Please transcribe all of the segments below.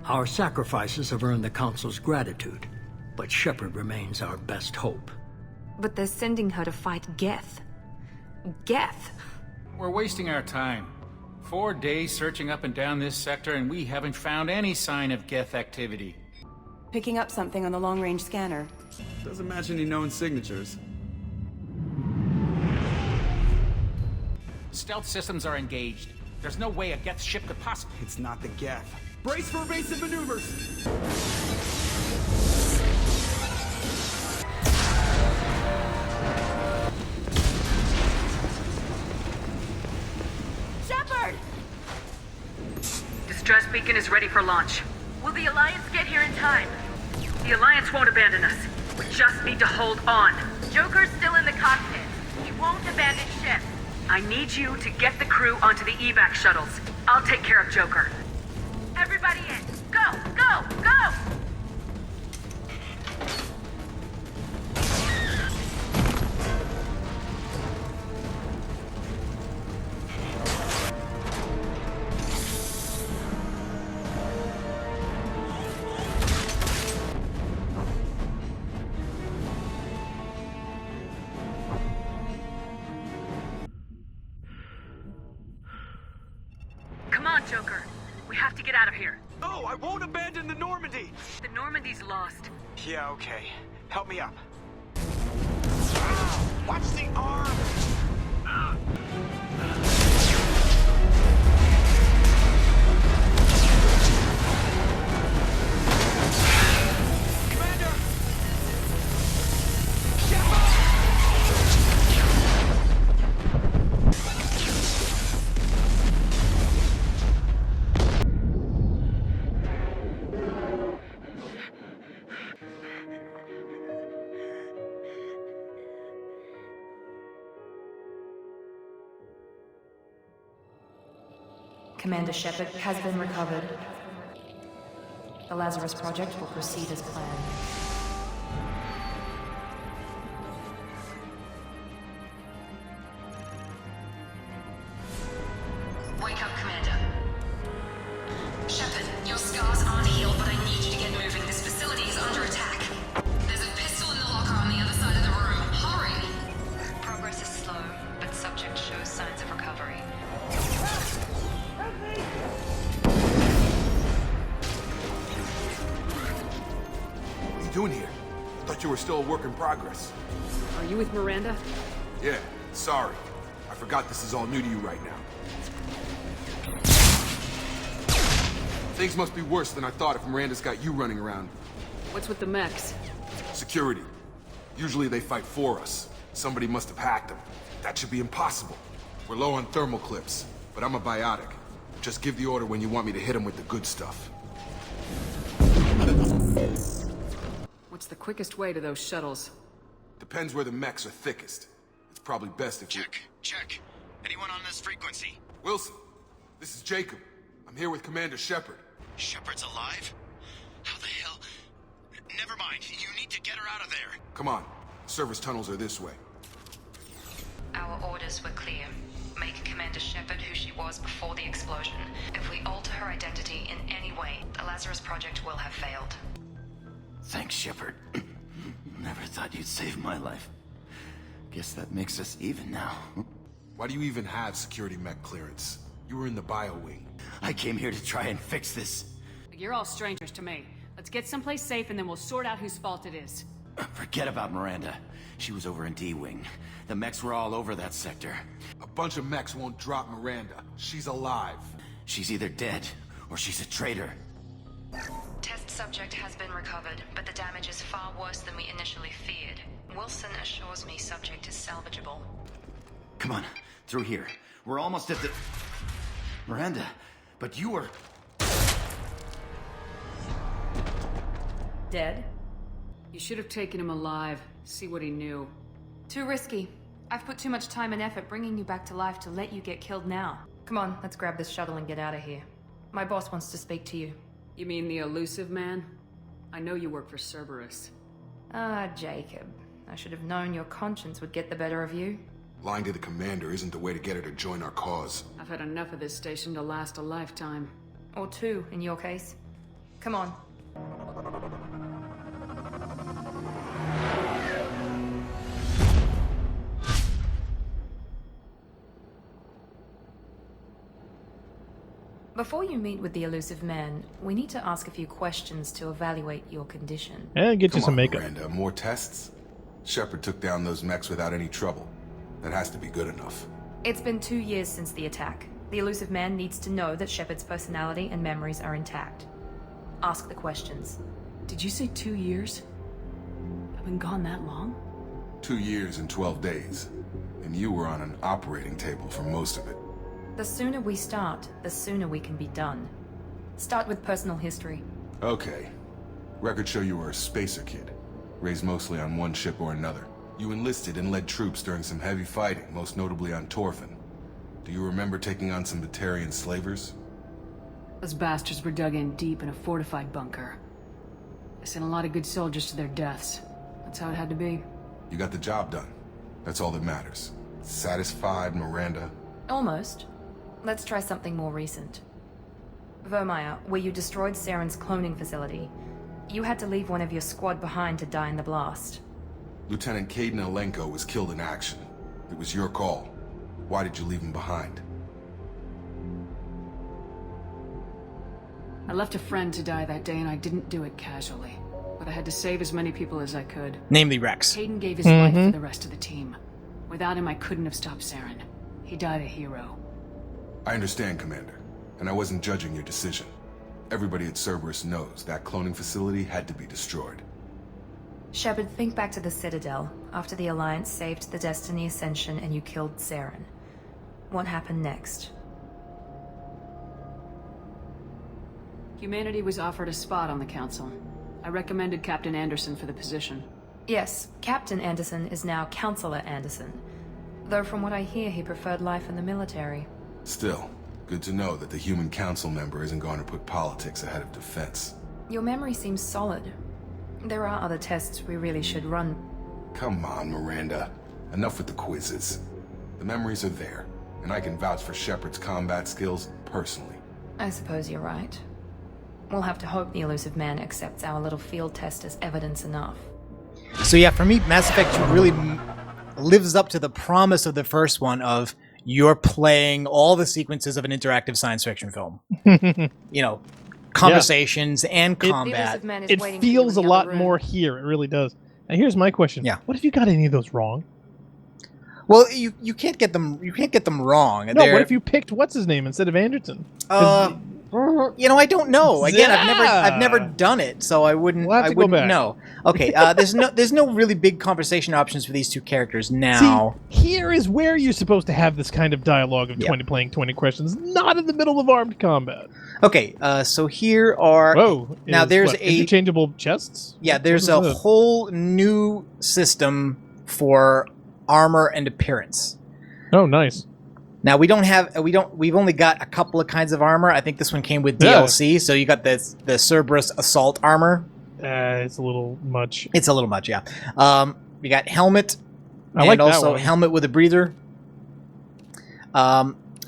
Our sacrifices have earned the Council's gratitude, but Shepard remains our best hope. But they're sending her to fight Geth. Geth? We're wasting our time. 4 days searching up and down this sector, and we haven't found any sign of Geth activity. Picking up something on the long-range scanner. Doesn't match any known signatures. Stealth systems are engaged. There's no way a Geth ship could possibly... It's not the Geth. Brace for evasive maneuvers! Shepard! Distress beacon is ready for launch. Will the Alliance get here in time? The Alliance won't abandon us. We just need to hold on. Joker's still in the cockpit. He won't abandon ship. I need you to get the crew onto the evac shuttles. I'll take care of Joker. Everybody in. Go, go, go! Come on, Joker. We have to get out of here. No, I won't abandon the Normandy! The Normandy's lost. Yeah, okay. Help me up. Watch the arm! Commander! Commander Shepard has been recovered. The Lazarus Project will proceed as planned. Wake up, Commander. Shepard, your scars aren't healed, but I need you to get moving. This facility is under attack. There's a pistol in the locker on the other side of the room. Hurry! Progress is slow, but subject shows signs of recovery. What are you doing here? I thought you were still a work in progress. Are you with Miranda? Yeah, sorry. I forgot this is all new to you right now. Things must be worse than I thought if Miranda's got you running around. What's with the mechs? Security. Usually they fight for us. Somebody must have hacked them. That should be impossible. We're low on thermal clips, but I'm a biotic. Just give the order when you want me to hit them with the good stuff. What's the quickest way to those shuttles? Depends where the mechs are thickest. It's probably best if Check. Anyone on this frequency? Wilson, this is Jacob. I'm here with Commander Shepard. Shepard's alive? How the hell? Never mind. You need to get her out of there. Come on. Service tunnels are this way. Our orders were clear. Make Commander Shepard who she was before the explosion. If we alter her identity in any way, the Lazarus Project will have failed. Thanks, Shepard. Never thought you'd save my life. Guess that makes us even now. Why do you even have security mech clearance? You were in the bio wing. I came here to try and fix this. You're all strangers to me. Let's get someplace safe and then we'll sort out whose fault it is. Forget about Miranda. She was over in D-Wing. The mechs were all over that sector. A bunch of mechs won't drop Miranda. She's alive. She's either dead, or she's a traitor. Test subject has been recovered, but the damage is far worse than we initially feared. Wilson assures me subject is salvageable. Come on, through here. We're almost at the... Miranda, but you were... Dead? You should have taken him alive. See what he knew. Too risky. I've put too much time and effort bringing you back to life to let you get killed now. Come on, let's grab this shuttle and get out of here. My boss wants to speak to you. You mean the elusive man? I know you work for Cerberus. Ah, Jacob. I should have known your conscience would get the better of you. Lying to the commander isn't the way to get her to join our cause. I've had enough of this station to last a lifetime. Or two, in your case. Come on. Before you meet with the elusive man, we need to ask a few questions to evaluate your condition. And get you some makeup. Miranda, more tests? Shepard took down those mechs without any trouble. That has to be good enough. It's been 2 years since the attack. The elusive man needs to know that Shepard's personality and memories are intact. Ask the questions. Did you say 2 years? I've been gone that long? 2 years and 12 days. And you were on an operating table for most of it. The sooner we start, the sooner we can be done. Start with personal history. Okay. Records show you were a spacer kid. Raised mostly on one ship or another. You enlisted and led troops during some heavy fighting, most notably on Torfin. Do you remember taking on some Batarian slavers? Those bastards were dug in deep in a fortified bunker. I sent a lot of good soldiers to their deaths. That's how it had to be. You got the job done. That's all that matters. Satisfied, Miranda? Almost. Let's try something more recent. Vermeer, where you destroyed Saren's cloning facility, you had to leave one of your squad behind to die in the blast. Lieutenant Caden Alenko was killed in action. It was your call. Why did you leave him behind? I left a friend to die that day and I didn't do it casually. But I had to save as many people as I could. Namely Wrex. Caden gave his life for the rest of the team. Without him, I couldn't have stopped Saren. He died a hero. I understand, Commander. And I wasn't judging your decision. Everybody at Cerberus knows that cloning facility had to be destroyed. Shepard, think back to the Citadel, after the Alliance saved the Destiny Ascension and you killed Saren. What happened next? Humanity was offered a spot on the Council. I recommended Captain Anderson for the position. Yes, Captain Anderson is now Counselor Anderson. Though from what I hear, he preferred life in the military. Still, good to know that the human council member isn't going to put politics ahead of defense. Your memory seems solid. There are other tests we really should run. Come on, Miranda. Enough with the quizzes. The memories are there, and I can vouch for Shepard's combat skills personally. I suppose you're right. We'll have to hope the elusive man accepts our little field test as evidence enough. So yeah, for me, Mass Effect 2 really lives up to the promise of the first one of you're playing all the sequences of an interactive science fiction film. You know, conversations and combat. It feels a lot more here. It really does. Now here's my question. Yeah. What if you got any of those wrong? Well, you can't get them. You can't get them wrong. No. What if you picked what's his name instead of Anderson? You know, I don't know. Again, I've never done it, so I wouldn't. We'll have to I wouldn't go back. know. Okay, there's no really big conversation options for these two characters now. See, here is where you're supposed to have this kind of dialogue of 20 playing 20 questions, not in the middle of armed combat. Okay, so here are now there's interchangeable chests. Yeah, there's a whole new system for armor and appearance. Oh, nice. Now we've only got a couple of kinds of armor. I think this one came with DLC, so you got the Cerberus assault armor. It's a little much. It's a little much, yeah. We got helmet, and also helmet with a breather.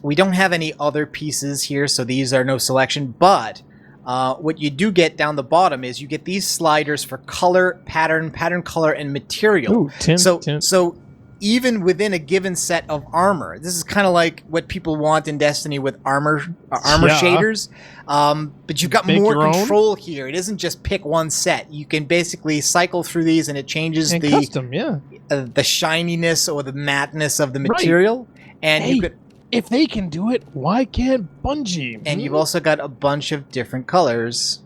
We don't have any other pieces here, so these are no selection. But what you do get down the bottom is you get these sliders for color, pattern color, and material. Ooh, tint. So even within a given set of armor, this is kind of like what people want in Destiny with armor shaders. But you've got more control here. It isn't just pick one set. You can basically cycle through these, and it changes the custom, the shininess or the mattness of the material. Right. And you could. If they can do it, why can't Bungie? And you've also got a bunch of different colors.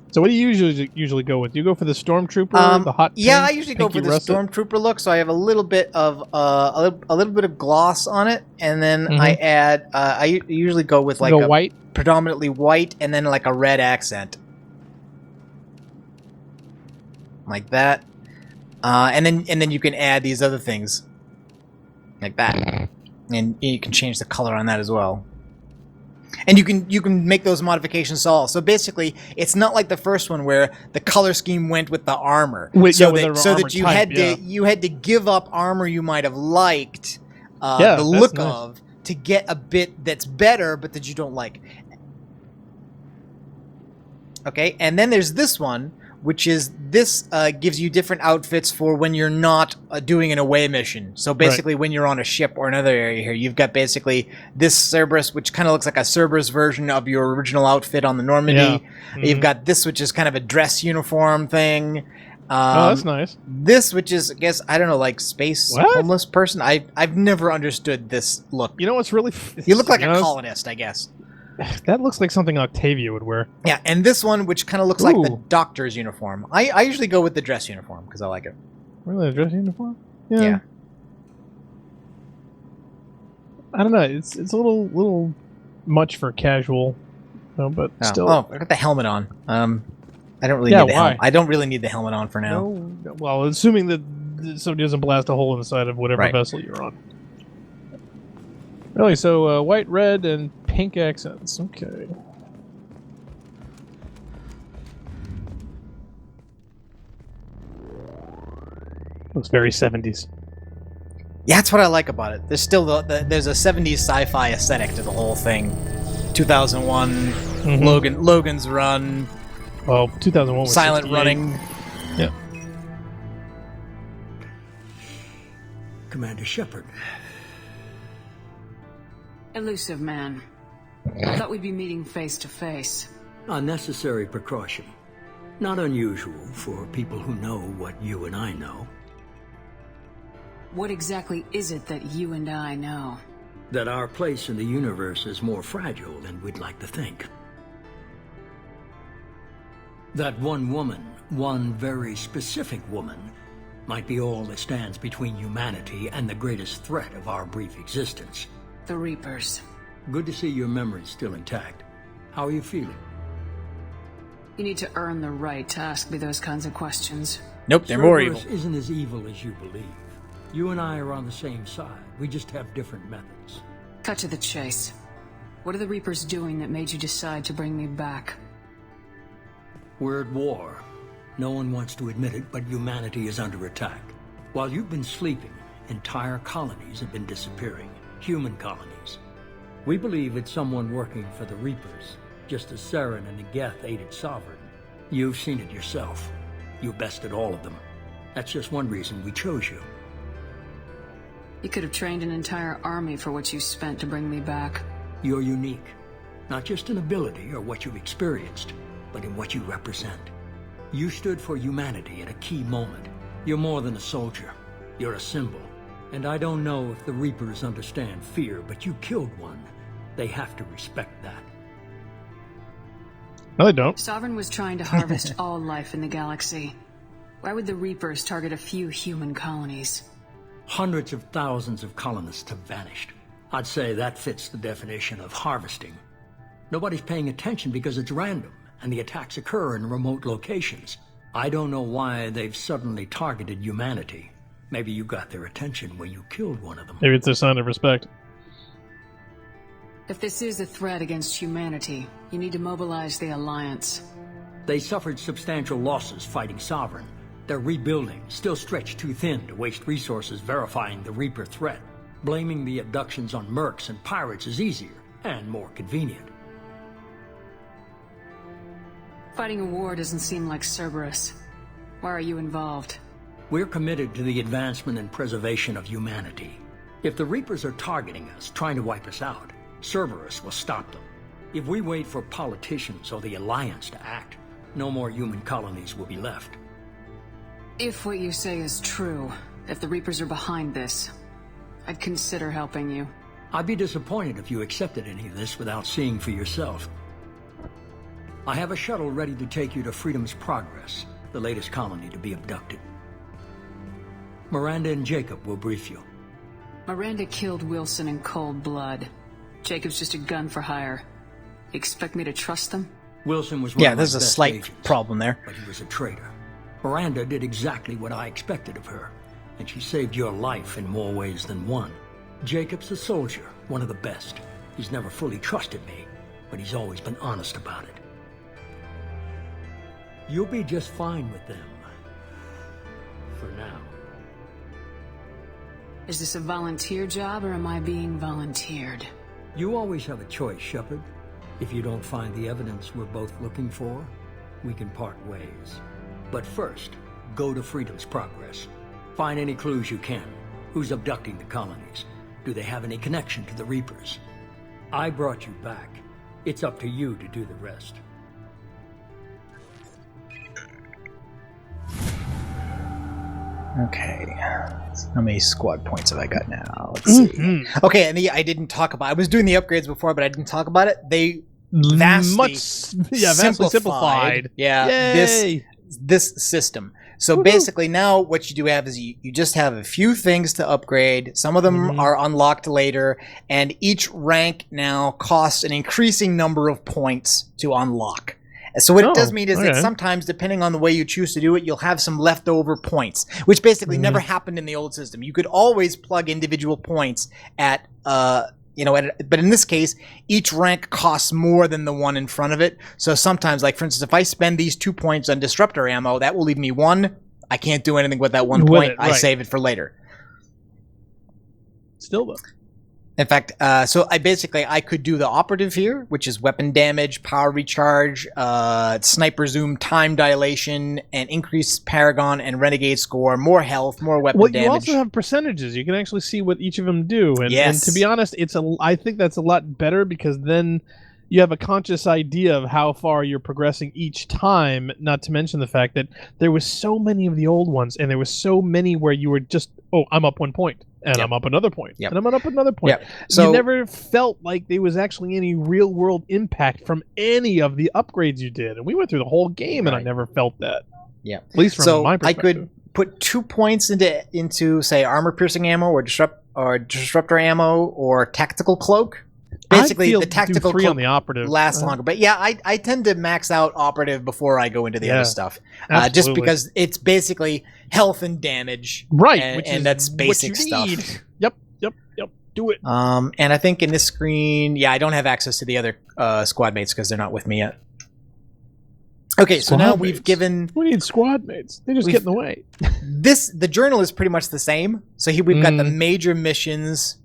So what do you usually go with? Do you go for the Stormtrooper, the hot? Yeah, I usually go for the Stormtrooper look. So I have a little bit of a little bit of gloss on it, and then I add. I usually go with like a white, predominantly white, and then like a red accent, like that. And then you can add these other things, like that. And you can change the color on that as well. And you can make those modifications all. So basically, it's not like the first one where the color scheme went with the armor. So that you had to give up armor you might have liked the look of to get a bit that's better, but that you don't like. Okay, and then there's this one, which is this gives you different outfits for when you're not doing an away mission. So basically, when you're on a ship or another area here, you've got basically this Cerberus, which kind of looks like a Cerberus version of your original outfit on the Normandy. Yeah. Mm-hmm. You've got this, which is kind of a dress uniform thing. Oh, that's nice. This, which is, I guess, I don't know, like space homeless person. I've never understood this look. You know what's really... You look like a colonist, I guess. That looks like something Octavia would wear. Yeah, and this one, which kind of looks like the doctor's uniform. I usually go with the dress uniform, because I like it. Really, a dress uniform? Yeah. I don't know. It's a little much for casual, but still. Oh, I got the helmet on. I don't really need the helmet. I don't really need the helmet on for now. No, well, assuming that somebody doesn't blast a hole in the side of whatever vessel you're on. Really, so white, red, and pink accents. Okay. Looks very 70s. Yeah, that's what I like about it. There's still there's a 70s sci-fi aesthetic to the whole thing. 2001, Logan's Run. Well, 2001 was Silent 68. Running. Yeah. Commander Shepard. Elusive man. I thought we'd be meeting face to face. A necessary precaution. Not unusual for people who know what you and I know. What exactly is it that you and I know? That our place in the universe is more fragile than we'd like to think. That one woman, one very specific woman, might be all that stands between humanity and the greatest threat of our brief existence. The Reapers. Good to see your memory's still intact. How are you feeling? You need to earn the right to ask me those kinds of questions. Nope, they're more evil. Isn't as evil as you believe. You and I are on the same side. We just have different methods. Cut to the chase. What are the Reapers doing that made you decide to bring me back? We're at war. No one wants to admit it, but humanity is under attack. While you've been sleeping, entire colonies have been disappearing. Human colonies. We believe it's someone working for the Reapers, just as Saren and the Geth aided Sovereign. You've seen it yourself. You bested all of them. That's just one reason we chose you. You could have trained an entire army for what you spent to bring me back. You're unique. Not just in ability or what you've experienced, but in what you represent. You stood for humanity at a key moment. You're more than a soldier. You're a symbol. And I don't know if the Reapers understand fear, but you killed one. They have to respect that. No, they don't. Sovereign was trying to harvest all life in the galaxy. Why would the Reapers target a few human colonies? Hundreds of thousands of colonists have vanished. I'd say that fits the definition of harvesting. Nobody's paying attention because it's random, and the attacks occur in remote locations. I don't know why they've suddenly targeted humanity. Maybe you got their attention when you killed one of them. Maybe it's a sign of respect. If this is a threat against humanity, you need to mobilize the Alliance. They suffered substantial losses fighting Sovereign. They're rebuilding, still stretched too thin to waste resources verifying the Reaper threat. Blaming the abductions on mercs and pirates is easier, and more convenient. Fighting a war doesn't seem like Cerberus. Why are you involved? We're committed to the advancement and preservation of humanity. If the Reapers are targeting us, trying to wipe us out, Cerberus will stop them. If we wait for politicians or the Alliance to act, no more human colonies will be left. If what you say is true, if the Reapers are behind this, I'd consider helping you. I'd be disappointed if you accepted any of this without seeing for yourself. I have a shuttle ready to take you to Freedom's Progress, the latest colony to be abducted. Miranda and Jacob will brief you. Miranda killed Wilson in cold blood. Jacob's just a gun for hire. You expect me to trust them? Wilson was one of my there's a best slight agents, problem there. but he was a traitor. Miranda did exactly what I expected of her, and she saved your life in more ways than one. Jacob's a soldier, one of the best. He's never fully trusted me, but he's always been honest about it. You'll be just fine with them. For now. Is this a volunteer job, or am I being volunteered? You always have a choice, Shepard. If you don't find the evidence we're both looking for, we can part ways. But first, go to Freedom's Progress. Find any clues you can. Who's abducting the colonies? Do they have any connection to the Reapers? I brought you back. It's up to you to do the rest. Okay. How many squad points have I got now? Let's see. Okay, and I didn't talk about... I was doing the upgrades before, but I didn't talk about it. They vastly simplified. Yeah, this system. So basically now what you do have is you just have a few things to upgrade. Some of them are unlocked later, and each rank now costs an increasing number of points to unlock. So what it does mean is that sometimes, depending on the way you choose to do it, you'll have some leftover points, which basically never happened in the old system. You could always plug individual points at, but in this case, each rank costs more than the one in front of it. So sometimes, like for instance, if I spend these 2 points on disruptor ammo, that will leave me 1. I can't do anything with that 1 point. I save it for later. Still though. In fact, so I could do the operative here, which is weapon damage, power recharge, sniper zoom, time dilation, and increased Paragon and Renegade score, more health, more weapon damage. You also have percentages. You can actually see what each of them do. And to be honest, I think that's a lot better because then you have a conscious idea of how far you're progressing each time, not to mention the fact that there was so many of the old ones, and there was so many where you were just, I'm up 1 point. And I'm up another point. And I'm up another point. So you never felt like there was actually any real world impact from any of the upgrades you did. And we went through the whole game and I never felt that. Yeah. At least from my perspective. I could put 2 points into say armor piercing ammo or disruptor ammo or tactical cloak. Basically, the tactical cloak on the operative lasts longer. But yeah, I tend to max out operative before I go into the other stuff. Just because it's basically health and damage. Right. And that's basic stuff. Yep. Do it. And I think in this screen, I don't have access to the other squad mates because they're not with me yet. Okay, so now we've given... We need squad mates. They just get in the way. The journal is pretty much the same. So here we've got the major missions,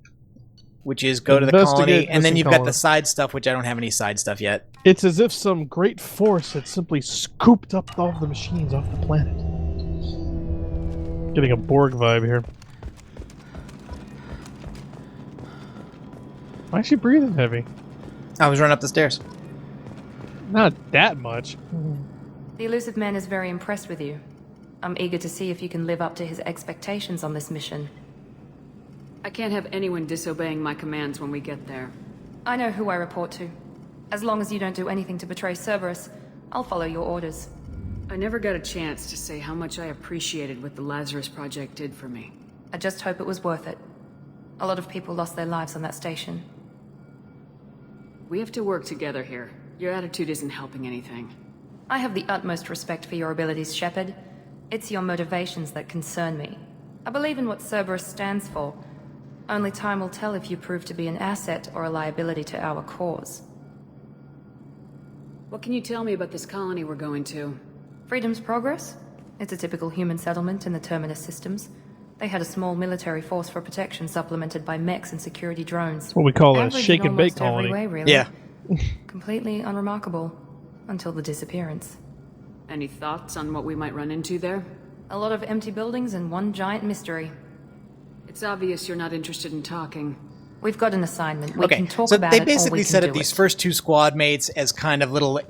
which is go to the colony, and then you've got the side stuff, which I don't have any side stuff yet. It's as if some great force had simply scooped up all the machines off the planet. Getting a Borg vibe here. Why is she breathing heavy? I was running up the stairs. Not that much. The elusive man is very impressed with you. I'm eager to see if you can live up to his expectations on this mission. I can't have anyone disobeying my commands when we get there. I know who I report to. As long as you don't do anything to betray Cerberus, I'll follow your orders. I never got a chance to say how much I appreciated what the Lazarus Project did for me. I just hope it was worth it. A lot of people lost their lives on that station. We have to work together here. Your attitude isn't helping anything. I have the utmost respect for your abilities, Shepard. It's your motivations that concern me. I believe in what Cerberus stands for. Only time will tell if you prove to be an asset or a liability to our cause. What can you tell me about this colony we're going to? Freedom's Progress? It's a typical human settlement in the Terminus systems. They had a small military force for protection supplemented by mechs and security drones. What we call a shake and bake colony. Way, really. Yeah. Completely unremarkable. Until the disappearance. Any thoughts on what we might run into there? A lot of empty buildings and one giant mystery. It's obvious you're not interested in talking. We've got an assignment. We can talk so about they it, basically set up these first 2 squad mates as kind of little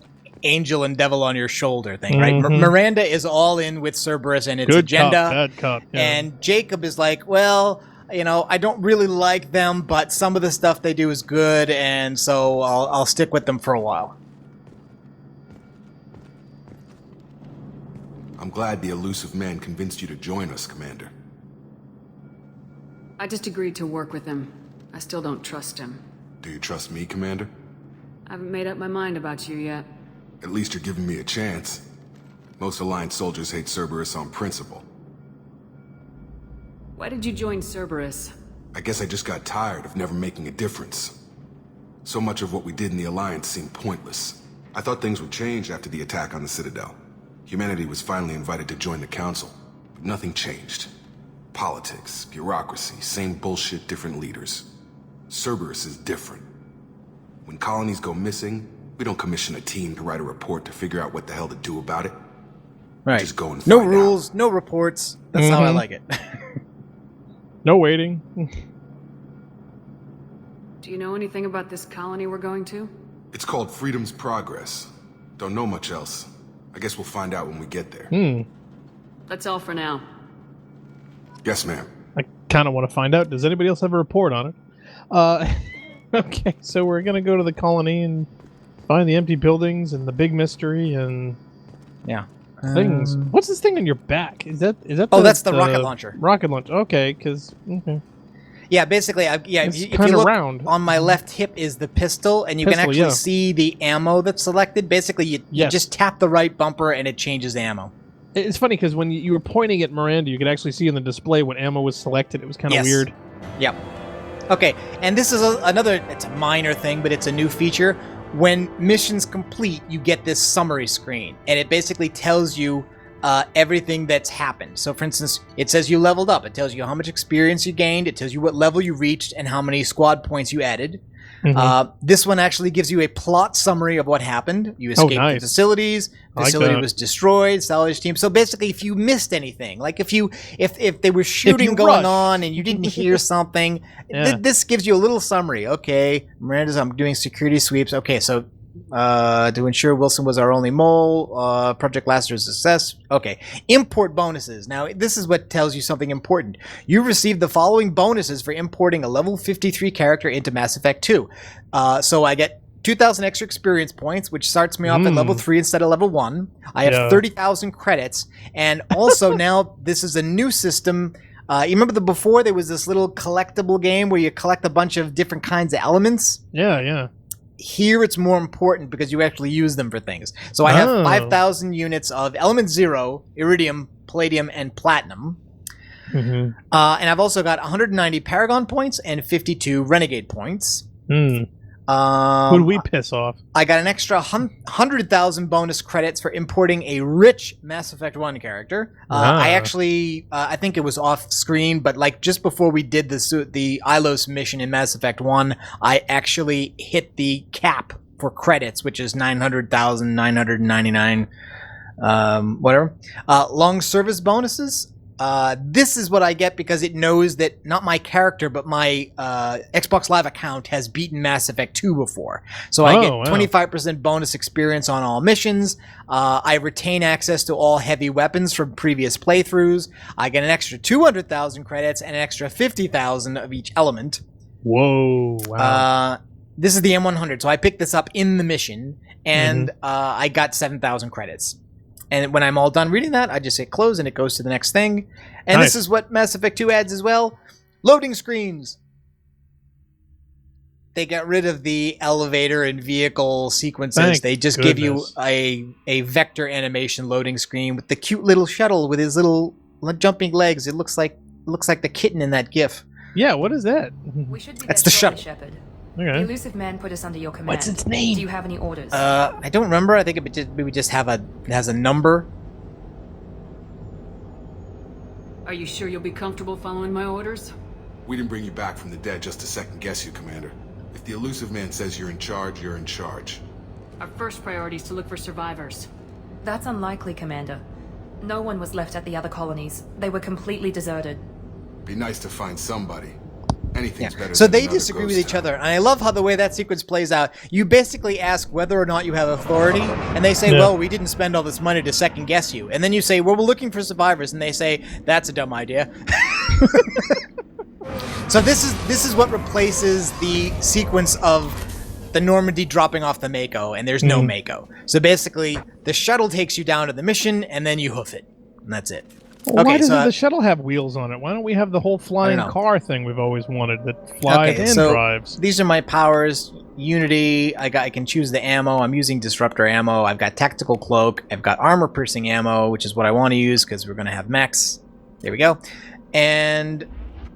angel and devil on your shoulder thing, right? Miranda is all in with Cerberus and its agenda. Bad cop, And Jacob is like, well, I don't really like them, but some of the stuff they do is good, and so I'll stick with them for a while. I'm glad the elusive man convinced you to join us, Commander. I just agreed to work with him. I still don't trust him. Do you trust me, Commander? I haven't made up my mind about you yet. At least you're giving me a chance. Most Alliance soldiers hate Cerberus on principle. Why did you join Cerberus? I guess I just got tired of never making a difference. So much of what we did in the Alliance seemed pointless. I thought things would change after the attack on the Citadel. Humanity was finally invited to join the Council, but nothing changed. Politics, bureaucracy, same bullshit, different leaders. Cerberus is different. When colonies go missing, we We don't commission a team to write a report to figure out what the hell to do about it. Right. Just go and no find rules, out. no reports. That's how I like it. No waiting. Do you know anything about this colony we're going to? It's called Freedom's Progress. Don't know much else. I guess we'll find out when we get there. That's all for now. Yes, ma'am. I kind of want to find out. Does anybody else have a report on it? Okay, so we're going to go to the colony and find the empty buildings and the big mystery and... Yeah. Things. What's this thing on your back? Is that? Oh, that's the rocket launcher. Rocket launcher. Okay, because... Okay. Yeah, basically, if you look, round. On my left hip is the pistol, and you can actually see the ammo that's selected. Basically, you just tap the right bumper, and it changes the ammo. It's funny, because when you were pointing at Miranda, you could actually see in the display what ammo was selected. It was kind of weird. Yep. Okay, and this is another... It's a minor thing, but it's a new feature. When missions complete, you get this summary screen, and it basically tells you everything that's happened. So, for instance, it says you leveled up. It tells you how much experience you gained. It tells you what level you reached and how many squad points you added. This one actually gives you a plot summary of what happened. You escaped the facilities. Facility was destroyed. Salvage team. So basically, if you missed anything, like if they were shooting going on and you didn't hear something, this gives you a little summary. Okay, Miranda's. I'm doing security sweeps. Okay, so. To ensure Wilson was our only mole, Project Laster is a success. Okay. Import bonuses. Now, this is what tells you something important. You received the following bonuses for importing a level 53 character into Mass Effect 2. So I get 2,000 extra experience points, which starts me off at level 3 instead of level 1. I have 30,000 credits. And also now, this is a new system. You remember before there was this little collectible game where you collect a bunch of different kinds of elements? Yeah. Here it's more important because you actually use them for things. So I have 5,000 units of Element 0, Iridium, Palladium, and Platinum. And I've also got 190 Paragon points and 52 Renegade points. Who do we piss off? I got an extra 100,000 bonus credits for importing a rich Mass Effect 1 character. I actually, I think it was off screen, but like just before we did the Ilos mission in Mass Effect 1, I actually hit the cap for credits, which is 900,999, whatever. Long service bonuses. This is what I get because it knows that not my character, but my Xbox Live account has beaten Mass Effect 2 before. So I get 25% bonus experience on all missions. I retain access to all heavy weapons from previous playthroughs. I get an extra 200,000 credits and an extra 50,000 of each element. Whoa, wow. This is the M100, so I picked this up in the mission, and I got 7,000 credits. And when I'm all done reading that, I just hit close and it goes to the next thing. And this is what Mass Effect 2 adds as well. Loading screens. They got rid of the elevator and vehicle sequences. They just give you a vector animation loading screen with the cute little shuttle with his little jumping legs. It looks like the kitten in that GIF. Yeah, what is that? That's the shuttle. Shepard. Okay. The elusive man put us under your command. What's its name? Do you have any orders? I don't remember. I think it would just have it has a number. Are you sure you'll be comfortable following my orders? We didn't bring you back from the dead just to second guess you, Commander. If the elusive man says you're in charge, you're in charge. Our first priority is to look for survivors. That's unlikely, Commander. No one was left at the other colonies. They were completely deserted. Be nice to find somebody. Anything's better So than they another disagree with ghost each town. other, and I love how the way that sequence plays out. You basically ask whether or not you have authority, and they say, well, we didn't spend all this money to second guess you. And then you say, well, we're looking for survivors, and they say, that's a dumb idea. So this is what replaces the sequence of the Normandy dropping off the Mako, and there's no Mako. So basically, the shuttle takes you down to the mission, and then you hoof it. And that's it. Well, why doesn't the shuttle have wheels on it? Why don't we have the whole flying know. car thing we've always wanted that flies and drives? These are my powers. Unity. I can choose the ammo. I'm using disruptor ammo. I've got tactical cloak. I've got armor piercing ammo, which is what I want to use because we're going to have mechs. There we go. And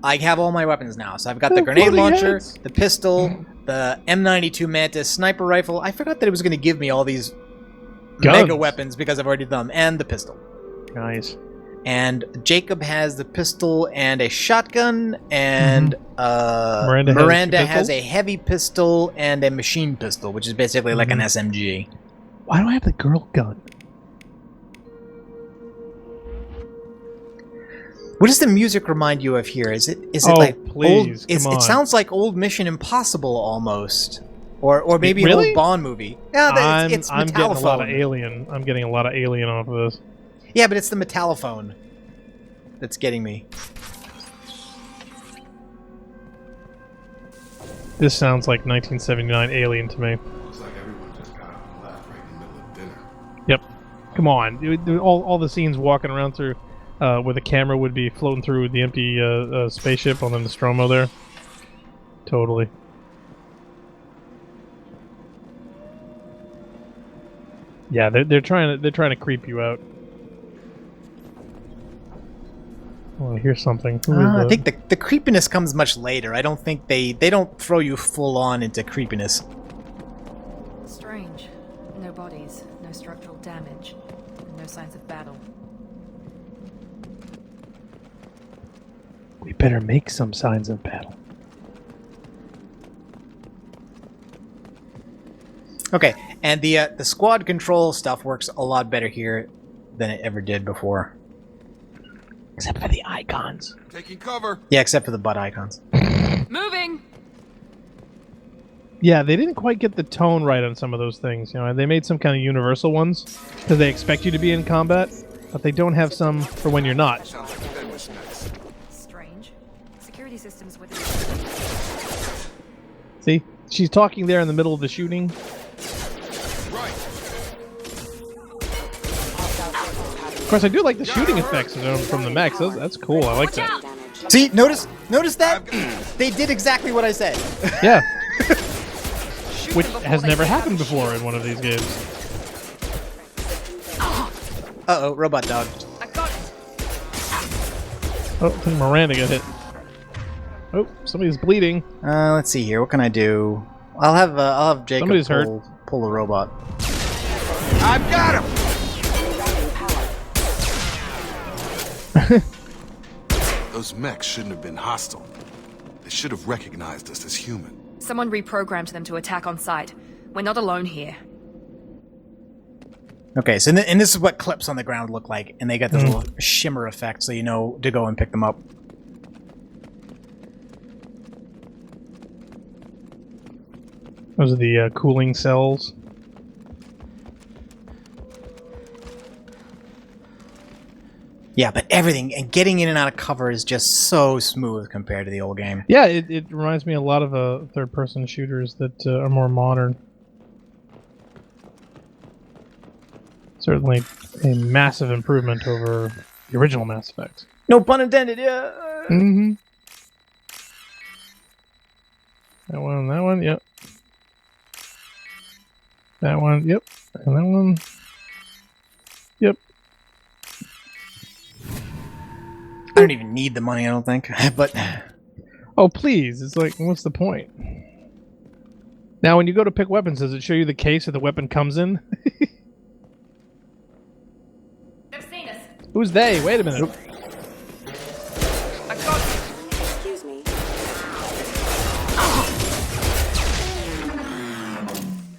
I have all my weapons now. So I've got the grenade launcher, the pistol, the M92 Mantis sniper rifle. I forgot that it was going to give me all these mega weapons because I've already done them, and the pistol. Nice. And Jacob has the pistol and a shotgun, and Miranda has a heavy pistol and a machine pistol, which is basically like an SMG. Why do I have the girl gun? What does the music remind you of here? Is it like please, old? It sounds like old Mission Impossible almost, or maybe an old Bond movie. Yeah, it's I'm getting a lot of Metallophone. Alien. I'm getting a lot of Alien off of this. Yeah, but it's the Metallophone that's getting me. This sounds like 1979 Alien to me. Looks like everyone just got up and left right in the middle of dinner. Yep. Come on. All the scenes walking around through where the camera would be floating through the empty spaceship on the Nostromo there. Totally. Yeah, they're trying to creep you out. Oh, I hear something. I think the creepiness comes much later. I don't think they don't throw you full on into creepiness. Strange. No bodies, no structural damage, no signs of battle. We better make some signs of battle. Okay, and the squad control stuff works a lot better here than it ever did before. Except for the icons. Taking cover. Yeah, except for the butt icons. Moving! Yeah, they didn't quite get the tone right on some of those things. You know, they made some kind of universal ones because they expect you to be in combat, but they don't have some for when you're not. Strange. Security systems with See? She's talking there in the middle of the shooting. Of course, I do like the shooting effects from the mechs. That's cool. I like that. See, notice that? They did exactly what I said. Yeah. Which has never happened before in one of these games. Uh-oh, robot dog. Oh, I think Miranda got hit. Oh, somebody's bleeding. Let's see here. What can I do? I'll have Jacob pull the robot. I've got him. Those mechs shouldn't have been hostile. They should have recognized us as human. Someone reprogrammed them to attack on sight. We're not alone here. Okay, so and this is what clips on the ground look like, and they got this little shimmer effect, so you know to go and pick them up. Those are the cooling cells. Yeah, but everything, and getting in and out of cover is just so smooth compared to the old game. Yeah, it reminds me a lot of third-person shooters that are more modern. Certainly a massive improvement over the original Mass Effect. No pun intended, yeah! Mm-hmm. That one, yep. That one, yep. And that one, yep. I don't even need the money, I don't think, but... Oh, please. It's like, what's the point? Now, when you go to pick weapons, does it show you the case that the weapon comes in? They've seen us. Who's they? Wait a minute. Excuse me.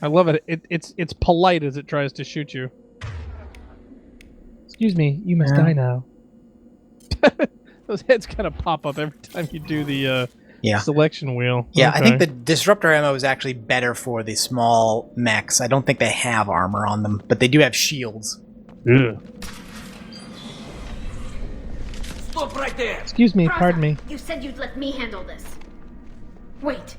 I love it. It's polite as it tries to shoot you. Excuse me, you must die now. Those heads kind of pop up every time you do the selection wheel. Yeah, okay. I think the disruptor ammo is actually better for the small mechs. I don't think they have armor on them, but they do have shields. Ugh. Stop right there! Excuse me, pardon me. You said you'd let me handle this. Wait.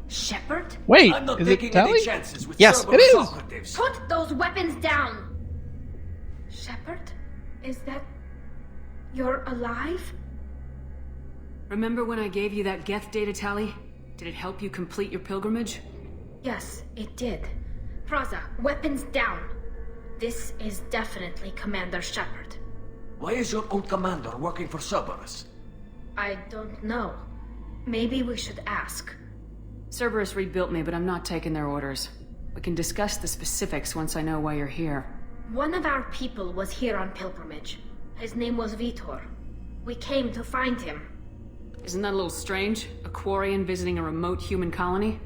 Shepard? Wait, I'm not is it taking Tally? any chances with Yes, Cerberus it is. operatives. Put those weapons down! Shepard? Is that... You're alive? Remember when I gave you that Geth data tally? Did it help you complete your pilgrimage? Yes, it did. Praza, weapons down. This is definitely Commander Shepard. Why is your own commander working for Cerberus? I don't know. Maybe we should ask. Cerberus rebuilt me, but I'm not taking their orders. We can discuss the specifics once I know why you're here. One of our people was here on pilgrimage. His name was Vitor. We came to find him. Isn't that a little strange? A Quarian visiting a remote human colony?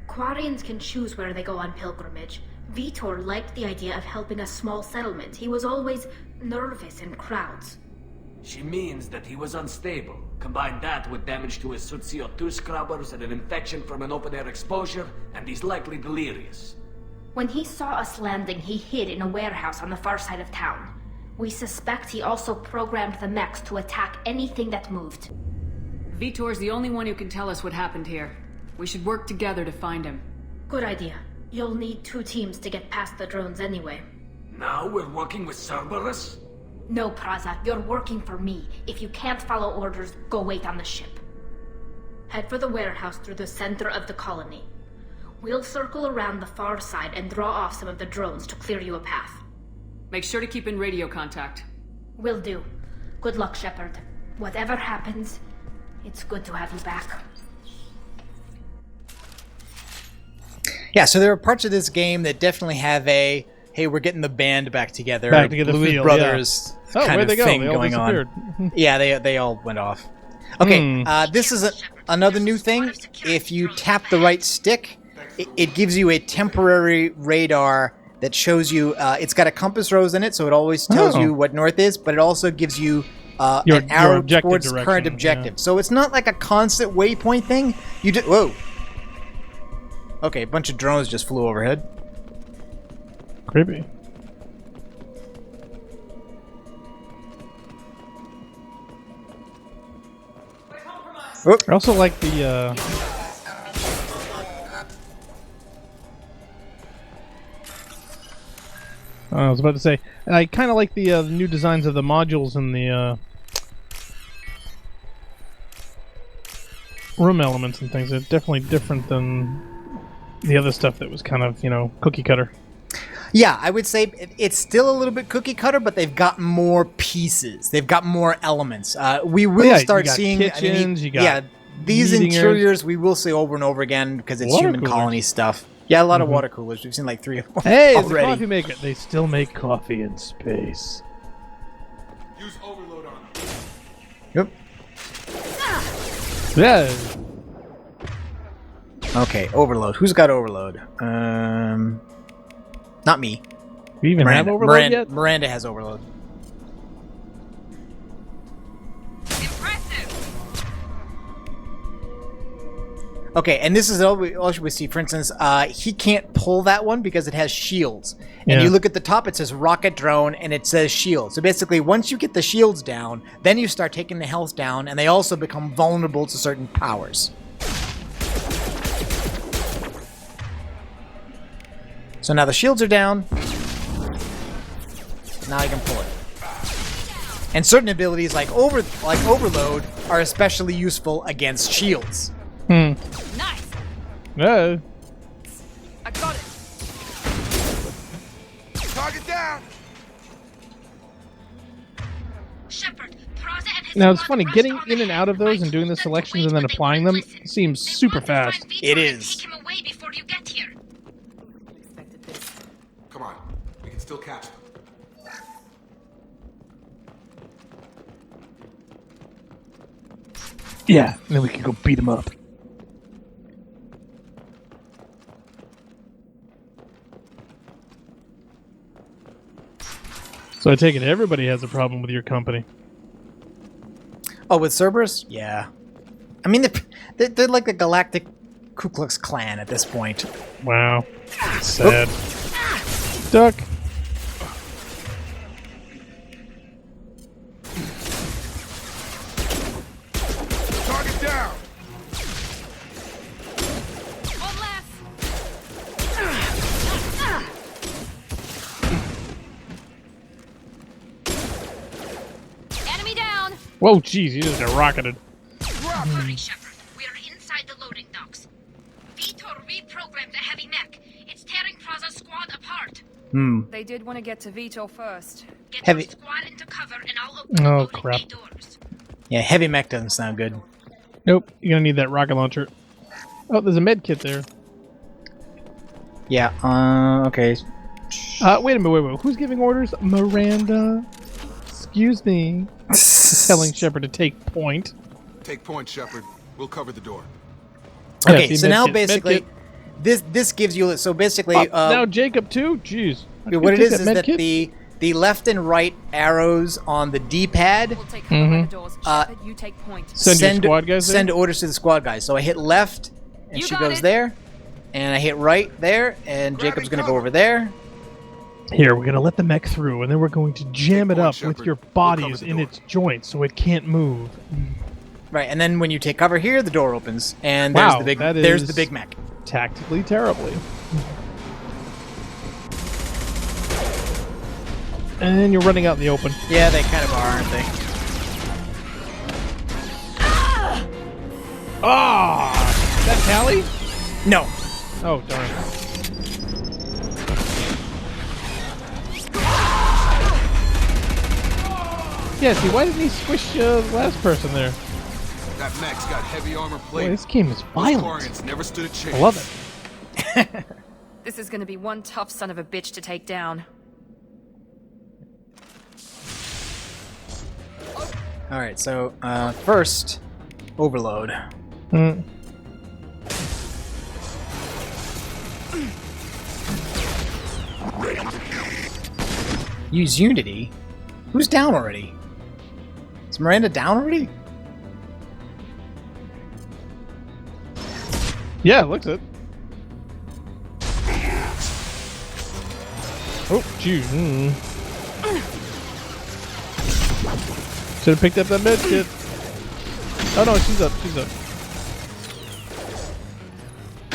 Quarians can choose where they go on pilgrimage. Vitor liked the idea of helping a small settlement. He was always nervous in crowds. She means that he was unstable. Combine that with damage to his suit CO2 scrubbers and an infection from an open-air exposure, and he's likely delirious. When he saw us landing, he hid in a warehouse on the far side of town. We suspect he also programmed the mechs to attack anything that moved. Vitor's the only one who can tell us what happened here. We should work together to find him. Good idea. You'll need 2 teams to get past the drones anyway. Now we're working with Cerberus? No, Praza, you're working for me. If you can't follow orders, go wait on the ship. Head for the warehouse through the center of the colony. We'll circle around the far side and draw off some of the drones to clear you a path. Make sure to keep in radio contact. Will do. Good luck, Shepard. Whatever happens, it's good to have you back. Yeah, so there are parts of this game that definitely have a, hey, we're getting the band back together. Blues feel, Brothers kind of thing they all going on. Yeah, they all went off. Okay, this is another new thing. If you tap the right stick, it gives you a temporary radar that shows you, it's got a compass rose in it, so it always tells you what north is, but it also gives you an arrow towards current objective. Yeah. So it's not like a constant waypoint thing. You just, whoa. Okay, a bunch of drones just flew overhead. Creepy. I also like the I was about to say, I kind of like the new designs of the modules and the room elements and things. They're definitely different than the other stuff that was kind of, cookie cutter. Yeah, I would say it's still a little bit cookie cutter, but they've got more pieces. They've got more elements. We will start seeing kitchens, these interiors we will see over and over again because it's human colony stuff. Yeah, a lot of water coolers. We've seen like 3 or 4 Hey, already. It's a coffee maker. They still make coffee in space. Use overload on them. Yep. Yeah. Okay, overload. Who's got overload? Not me. We even have overload yet? Miranda has overload. Okay, and this is all we see. For instance, he can't pull that one because it has shields. And you look at the top, it says rocket drone, and it says shield. So basically, once you get the shields down, then you start taking the health down, and they also become vulnerable to certain powers. So now the shields are down. Now I can pull it. And certain abilities like overload are especially useful against shields. Nice. No. I got it. Target down. Shepard, Praza and his Now it's funny, getting in and out of those and doing the selections and then applying them seems super fast. It is. Take him away before you get here. Come on, we can still catch them. Yeah, then we can go beat them up. So I take it everybody has a problem with your company. Oh, with Cerberus? Yeah. I mean, they're like the Galactic Ku Klux Klan at this point. Wow. Sad. Duck. Target down. One left. Enemy down. Whoa, jeez, you just got rocketed. Hurry, Shepard. We are inside the loading docks. Vitor reprogrammed the heavy mech. It's tearing Praza's squad apart. They did want to get to Vitor first. Get Heavy. your squad into cover and I'll open the loading crap. bay doors. Yeah, heavy mech doesn't sound good. Nope, you're gonna need that rocket launcher. Oh, there's a med kit there. Yeah, okay. Wait a minute, wait. Who's giving orders? Miranda? excuse me. Telling Shepard to take point. Take point, Shepard. We'll cover the door. Okay, Yeah, so now basically, this gives you... So basically... now Jacob too? Jeez. What it is that the left and right arrows on the D-pad You take point. Send your squad guys there? Send orders to the squad guys. So I hit left, and she goes there. And I hit right there, and Jacob's going to go over there. Here, we're going to let the mech through, and then we're going to jam it up with your bodies in its joints so it can't move. Right, and then when you take cover here, the door opens, and there's the big mech. Tactically terribly. And you're running out in the open. Yeah, they kind of are, aren't they? Ah! Is that Tally? No. Oh, darn. Yeah, see, why didn't he squish the last person there? That mech's got heavy armor plate. Boy, this game is violent. Never stood a chance. I love it. This is gonna be one tough son of a bitch to take down. Alright, so, first, overload. Use Unity? Who's down already? Is Miranda down already? Yeah, it looks it. Oh, gee. Should have picked up that med kit. Oh no, she's up, she's up.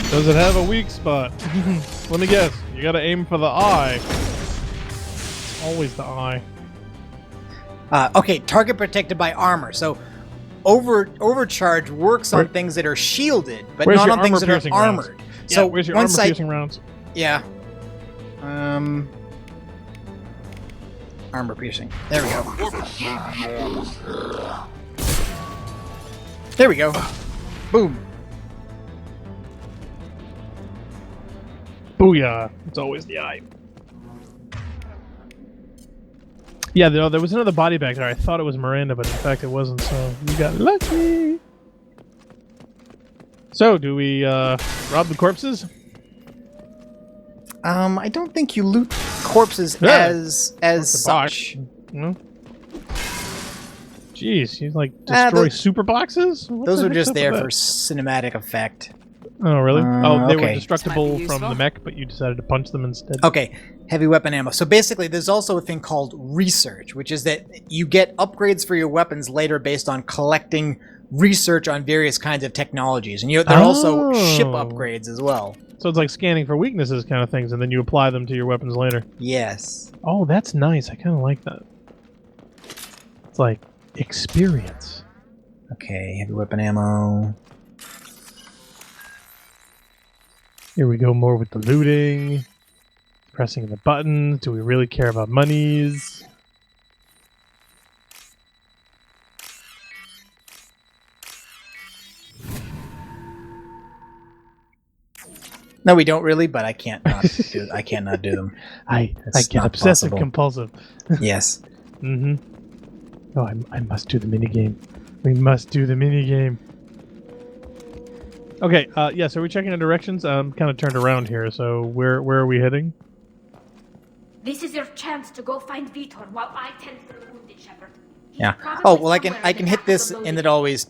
Does it have a weak spot? Let me guess. You gotta aim for the eye. Always the eye. Okay, target protected by armor. So overcharge works on things that are shielded, but not on things that are armored. Rounds? So where's your armor-piercing rounds? Yeah. Armor piercing. There we go. There we go. Boom. Booyah. It's always the eye. Yeah, there was another body back there. I thought it was Miranda, but in fact it wasn't, so you got lucky. So, do we rob the corpses? I don't think you loot corpses as such. No? Jeez, you like destroy super boxes? Those were just there for cinematic effect. Oh, really? They were okay. destructible from the mech, but you decided to punch them instead. Okay, heavy weapon ammo. So basically, there's also a thing called research, which is that you get upgrades for your weapons later based on collecting research on various kinds of technologies. And there are also ship upgrades as well. So it's like scanning for weaknesses kind of things, and then you apply them to your weapons later. Yes. Oh, that's nice. I kind of like that. It's like experience. Okay, heavy weapon ammo. Here we go, more with the looting. Pressing the buttons. Do we really care about monies? No, we don't really, but I can't not do. I can't not do them. I get obsessive compulsive. Yes. Mm-hmm. Oh, I must do the minigame. We must do the minigame. Okay, yeah, so we're checking the directions. I'm kind of turned around here, so where are we heading? This is your chance to go find Vitor while I tend to the wounded, Shepard. Yeah. Oh, well, I can hit this, and it always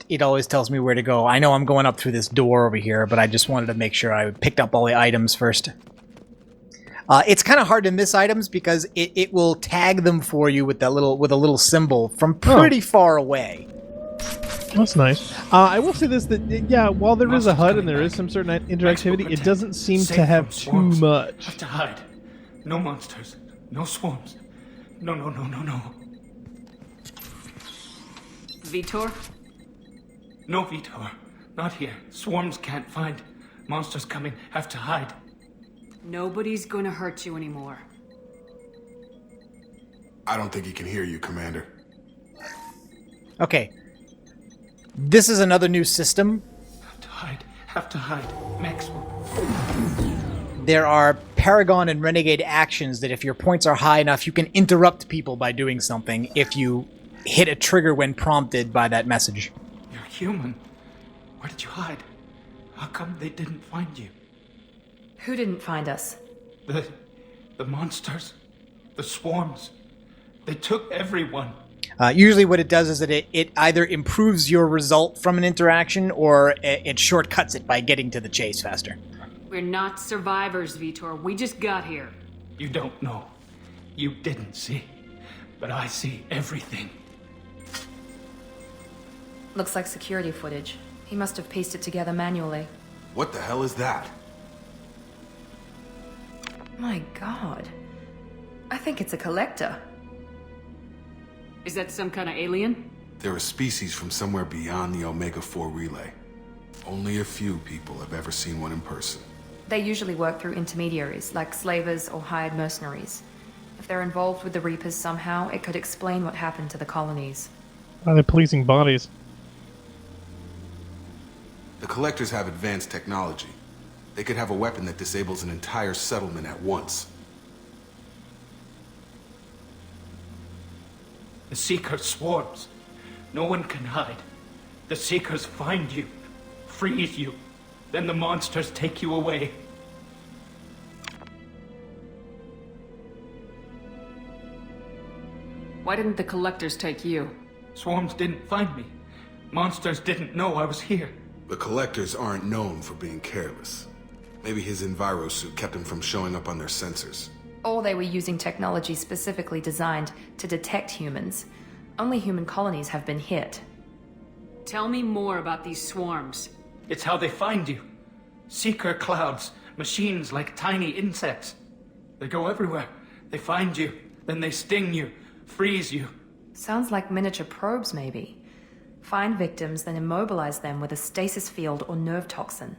tells me where to go. I know I'm going up through this door over here, but I just wanted to make sure I picked up all the items first. It's kind of hard to miss items because it will tag them for you with a little symbol from pretty far away. That's nice. I will say this, that, yeah, while there is a HUD and there is some certain interactivity, it doesn't seem to have too much. Have to hide. No monsters. No swarms. No. Vitor? No, Vitor. Not here. Swarms can't find. Monsters coming. Have to hide. Nobody's gonna hurt you anymore. I don't think he can hear you, Commander. Okay. This is another new system. Have to hide. Max. There are Paragon and Renegade actions that if your points are high enough, you can interrupt people by doing something if you hit a trigger when prompted by that message. You're human. Where did you hide? How come they didn't find you? Who didn't find us? The monsters. The swarms. They took everyone. Usually what it does is that it either improves your result from an interaction or it shortcuts it by getting to the chase faster. We're not survivors, Vitor. We just got here. You don't know. You didn't see. But I see everything. Looks like security footage. He must have pieced it together manually. What the hell is that? My god. I think it's a collector. Is that some kind of alien? They're a species from somewhere beyond the Omega-4 relay. Only a few people have ever seen one in person. They usually work through intermediaries, like slavers or hired mercenaries. If they're involved with the Reapers somehow, it could explain what happened to the colonies. Why are they policing bodies? The Collectors have advanced technology. They could have a weapon that disables an entire settlement at once. The Seeker swarms. No one can hide. The Seekers find you, freeze you, then the monsters take you away. Why didn't the Collectors take you? Swarms didn't find me. Monsters didn't know I was here. The Collectors aren't known for being careless. Maybe his Enviro suit kept him from showing up on their sensors. Or they were using technology specifically designed to detect humans. Only human colonies have been hit. Tell me more about these swarms. It's how they find you. Seeker clouds, machines like tiny insects. They go everywhere. They find you, then they sting you, freeze you. Sounds like miniature probes, maybe. Find victims, then immobilize them with a stasis field or nerve toxin.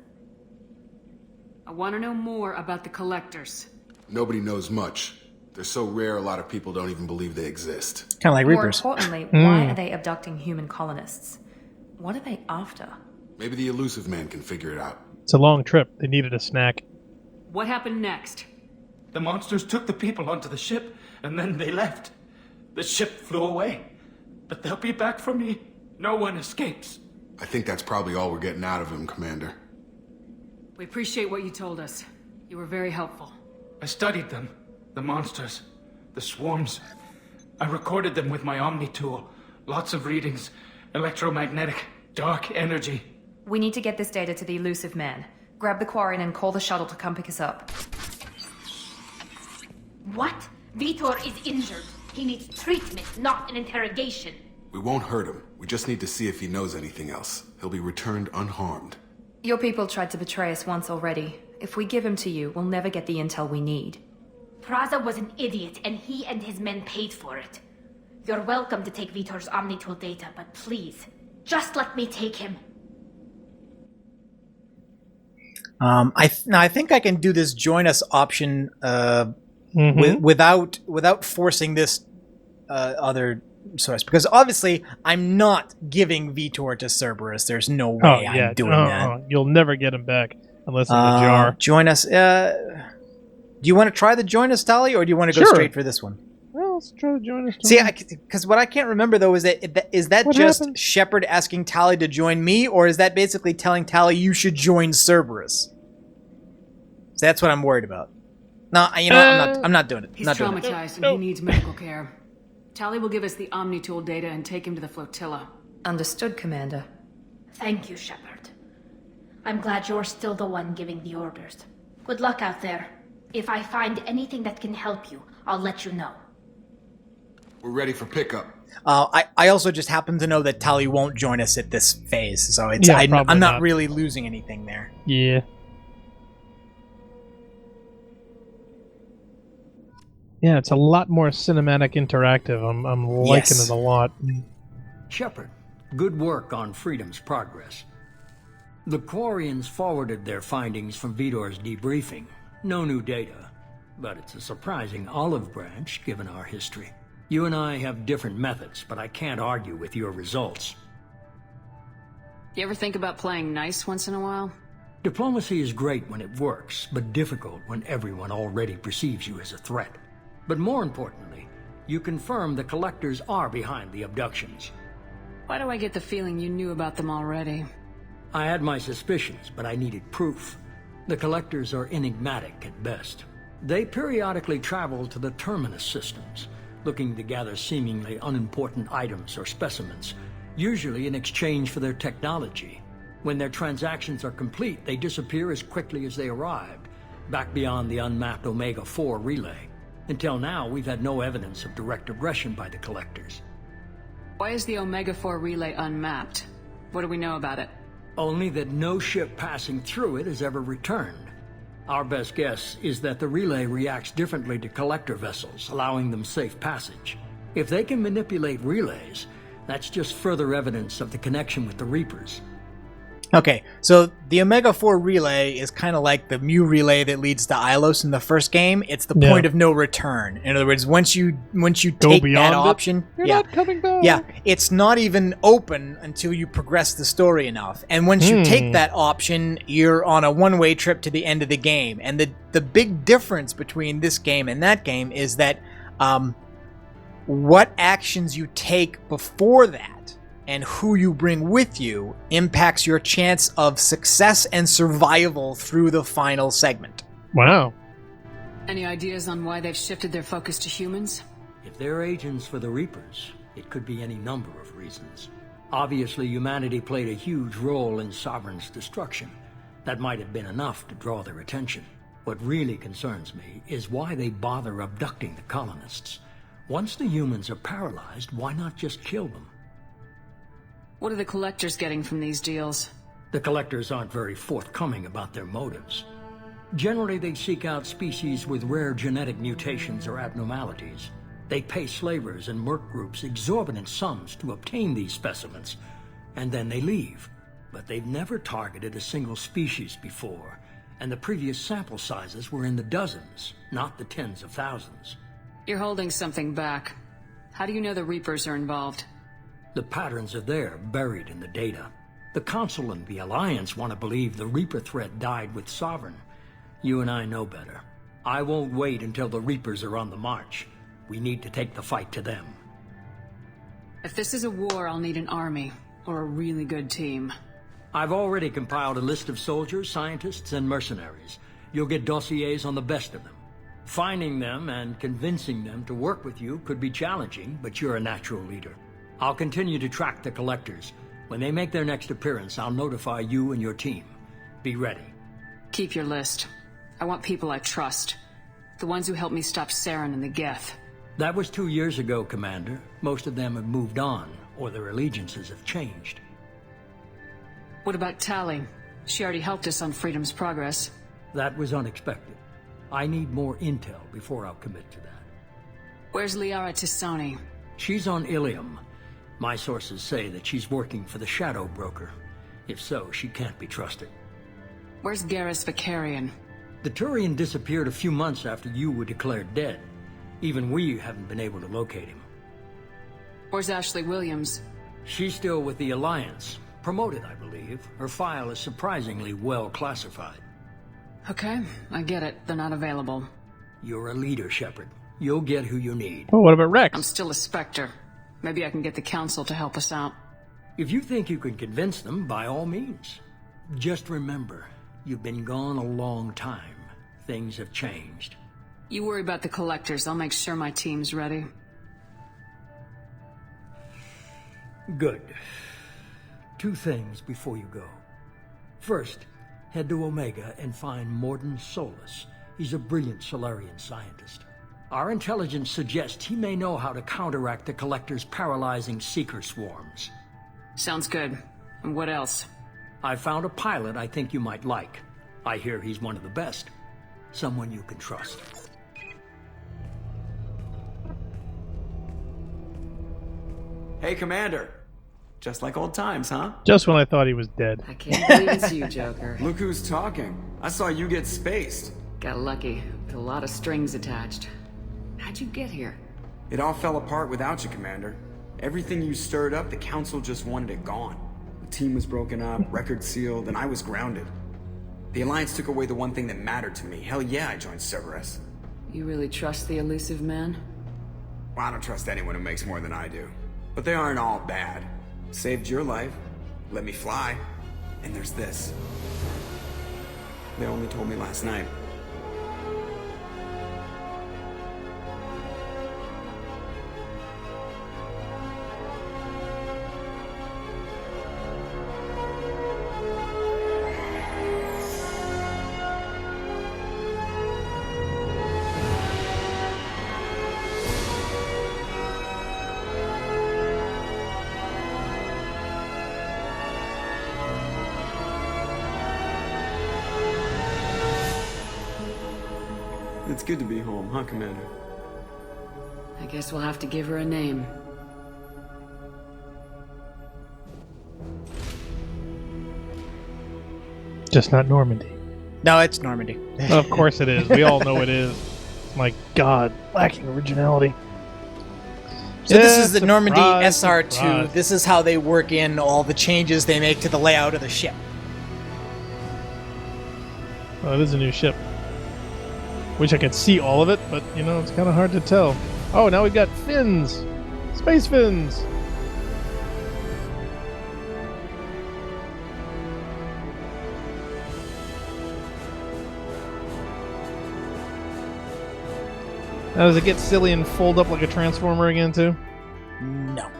I want to know more about the Collectors. Nobody knows much. They're so rare, a lot of people don't even believe they exist. Kind of like Reapers. More importantly, why are they abducting human colonists? What are they after? Maybe the Elusive Man can figure it out. It's a long trip. They needed a snack. What happened next? The monsters took the people onto the ship, and then they left. The ship flew away. But they'll be back for me. No one escapes. I think that's probably all we're getting out of him, Commander. We appreciate what you told us. You were very helpful. I studied them. The monsters. The swarms. I recorded them with my Omni tool. Lots of readings. Electromagnetic. Dark energy. We need to get this data to the Elusive Man. Grab the Quarian and call the shuttle to come pick us up. What? Vitor is injured. He needs treatment, not an interrogation. We won't hurt him. We just need to see if he knows anything else. He'll be returned unharmed. Your people tried to betray us once already. If we give him to you, we'll never get the intel we need. Praza was an idiot, and he and his men paid for it. You're welcome to take Vitor's Omnitool data, but please, just let me take him. I think I can do this join us option without forcing this other source, because obviously I'm not giving Vitor to Cerberus. There's no way I'm doing that. You'll never get him back unless in the jar. Join us. Do you want to try the join us tally, or do you want to go straight for this one? Well, let's try to join us. See, because what I can't remember though is that what just happened? Shepard asking Tally to join me, or is that basically telling Tally you should join Cerberus? So that's what I'm worried about. No, I'm not doing it. He's not doing it. traumatized and he needs medical care. Tally will give us the Omnitool data and take him to the flotilla. Understood, Commander. Thank you, Shepard. I'm glad you're still the one giving the orders. Good luck out there. If I find anything that can help you, I'll let you know. We're ready for pickup. I also just happen to know that Tally won't join us at this phase, so it's I'm not really losing anything there. Yeah. Yeah, it's a lot more cinematic interactive. I'm liking it a lot. Shepard, good work on Freedom's progress. The Quarians forwarded their findings from Vitor's debriefing. No new data, but it's a surprising olive branch given our history. You and I have different methods, but I can't argue with your results. You ever think about playing nice once in a while? Diplomacy is great when it works, but difficult when everyone already perceives you as a threat. But more importantly, you confirm the Collectors are behind the abductions. Why do I get the feeling you knew about them already? I had my suspicions, but I needed proof. The Collectors are enigmatic at best. They periodically travel to the Terminus systems, looking to gather seemingly unimportant items or specimens, usually in exchange for their technology. When their transactions are complete, they disappear as quickly as they arrived, back beyond the unmapped Omega-4 relay. Until now, we've had no evidence of direct aggression by the Collectors. Why is the Omega-4 relay unmapped? What do we know about it? Only that no ship passing through it has ever returned. Our best guess is that the relay reacts differently to Collector vessels, allowing them safe passage. If they can manipulate relays, that's just further evidence of the connection with the Reapers. Okay, so the Omega-4 relay is kind of like the Mu relay that leads to Ilos in the first game. It's the point of no return. In other words, once you take that option, you're not coming back. Yeah, it's not even open until you progress the story enough. And once you take that option, you're on a one-way trip to the end of the game. And the big difference between this game and that game is that what actions you take before that and who you bring with you impacts your chance of success and survival through the final segment. Wow. Any ideas on why they've shifted their focus to humans? If they're agents for the Reapers, it could be any number of reasons. Obviously, humanity played a huge role in Sovereign's destruction. That might have been enough to draw their attention. What really concerns me is why they bother abducting the colonists. Once the humans are paralyzed, why not just kill them? What are the Collectors getting from these deals? The Collectors aren't very forthcoming about their motives. Generally, they seek out species with rare genetic mutations or abnormalities. They pay slavers and merc groups exorbitant sums to obtain these specimens, and then they leave. But they've never targeted a single species before, and the previous sample sizes were in the dozens, not the tens of thousands. You're holding something back. How do you know the Reapers are involved? The patterns are there, buried in the data. The Council and the Alliance want to believe the Reaper threat died with Sovereign. You and I know better. I won't wait until the Reapers are on the march. We need to take the fight to them. If this is a war, I'll need an army, or a really good team. I've already compiled a list of soldiers, scientists, and mercenaries. You'll get dossiers on the best of them. Finding them and convincing them to work with you could be challenging, but you're a natural leader. I'll continue to track the Collectors. When they make their next appearance, I'll notify you and your team. Be ready. Keep your list. I want people I trust. The ones who helped me stop Saren and the Geth. That was 2 years ago, Commander. Most of them have moved on, or their allegiances have changed. What about Tali? She already helped us on Freedom's Progress. That was unexpected. I need more intel before I'll commit to that. Where's Liara Tisoni? She's on Ilium. My sources say that she's working for the Shadow Broker. If so, she can't be trusted. Where's Garrus Vicarian? The Turian disappeared a few months after you were declared dead. Even we haven't been able to locate him. Where's Ashley Williams? She's still with the Alliance. Promoted, I believe. Her file is surprisingly well classified. Okay, I get it. They're not available. You're a leader, Shepard. You'll get who you need. Oh, what about Wrex? I'm still a Spectre. Maybe I can get the Council to help us out. If you think you can convince them, by all means. Just remember, you've been gone a long time. Things have changed. You worry about the Collectors. I'll make sure my team's ready. Good. 2 things before you go. First, head to Omega and find Morden Solus. He's a brilliant Solarian scientist. Our intelligence suggests he may know how to counteract the Collector's paralyzing Seeker swarms. Sounds good. And what else? I found a pilot I think you might like. I hear he's one of the best. Someone you can trust. Hey, Commander. Just like old times, huh? Just when I thought he was dead. I can't believe it's you, Joker. Look who's talking. I saw you get spaced. Got lucky, with a lot of strings attached. How'd you get here? It all fell apart without you, Commander. Everything you stirred up, the Council just wanted it gone. The team was broken up, record sealed, and I was grounded. The Alliance took away the one thing that mattered to me. Hell yeah, I joined Cerberus. You really trust the elusive man? Well, I don't trust anyone who makes more than I do. But they aren't all bad. Saved your life, let me fly, and there's this. They only told me last night. It's good to be home, huh, Commander? I guess we'll have to give her a name. Just not Normandy. No, it's Normandy. Of course it is. We all know it is. My God, lacking originality. So this is the Normandy SR2. Surprise. This is how they work in all the changes they make to the layout of the ship. Oh, it is a new ship. Wish I could see all of it, but, you know, it's kind of hard to tell. Oh, now we've got fins! Space fins! Now, does it get silly and fold up like a transformer again, too? No.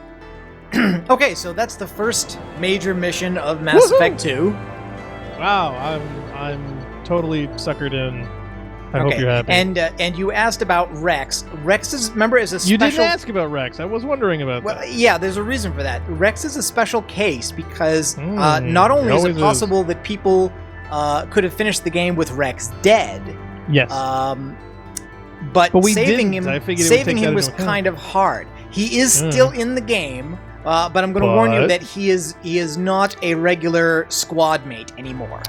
Okay, so that's the first major mission of Mass Effect 2. Wow, I'm totally suckered in. I hope you're happy. And you asked about Wrex. Wrex is, remember, is a special... You didn't ask about Wrex. I was wondering about that. Yeah, there's a reason for that. Wrex is a special case because not only is it possible that people could have finished the game with Wrex dead. Yes. But we saving didn't. saving him was kind of hard. He is still in the game, but I'm going to warn you that he is not a regular squad mate anymore.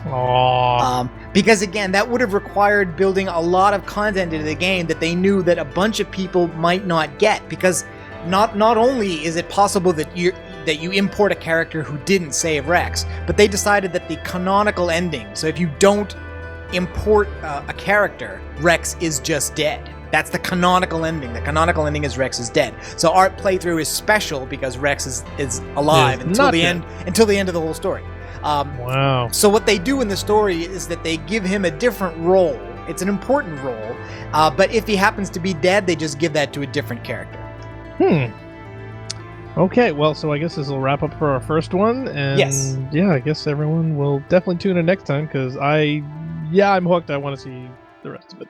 Because again, that would have required building a lot of content into the game that they knew that a bunch of people might not get. Because not only is it possible that you import a character who didn't save Wrex, but they decided that the canonical ending. So if you don't import a character, Wrex is just dead. That's the canonical ending. The canonical ending is Wrex is dead. So our playthrough is special because Wrex is alive until the end of the whole story. Wow. So what they do in the story is that they give him a different role. It's an important role, but if he happens to be dead, they just give that to a different character. Okay, well, so I guess this will wrap up for our first one, and yes. Yeah, I guess everyone will definitely tune in next time because I'm hooked. I want to see the rest of it.